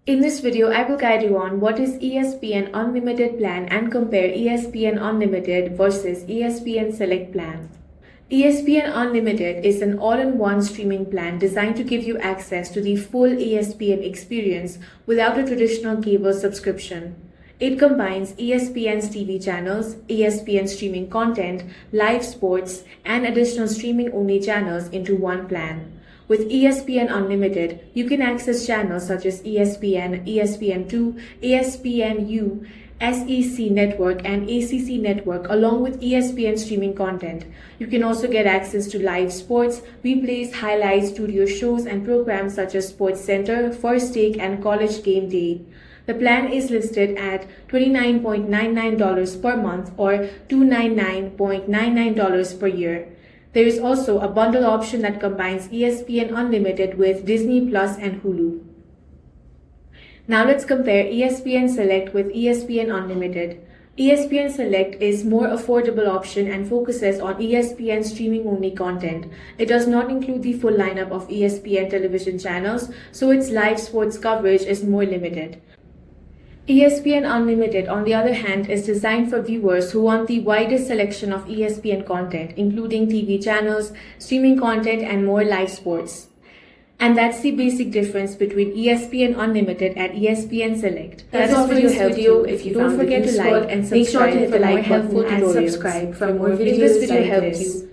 In this video, I will guide you on what is ESPN Unlimited plan and compare ESPN Unlimited versus ESPN Select plan. ESPN Unlimited is an all-in-one streaming plan designed to give you access to the full ESPN experience without a traditional cable subscription. It combines ESPN's TV channels, ESPN streaming content, live sports, and additional streaming-only channels into one plan. With ESPN Unlimited, you can access channels such as ESPN, ESPN2, ESPNU, SEC Network, and ACC Network, along with ESPN streaming content. You can also get access to live sports, replays, highlights, studio shows, and programs such as Sports Center, First Take, and College Game Day. The plan is listed at $29.99 per month or $299.99 per year. There is also a bundle option that combines ESPN Unlimited with Disney Plus and Hulu. Now let's compare ESPN Select with ESPN Unlimited. ESPN Select is more affordable option and focuses on ESPN streaming-only content. It does not include the full lineup of ESPN television channels, so its live sports coverage is more limited. ESPN Unlimited, on the other hand, is designed for viewers who want the widest selection of ESPN content, including TV channels, streaming content, and more live sports. And that's the basic difference between ESPN Unlimited and ESPN Select. That's all for this video. If you don't forget to like and subscribe for more helpful tutorials. And subscribe for more videos like this.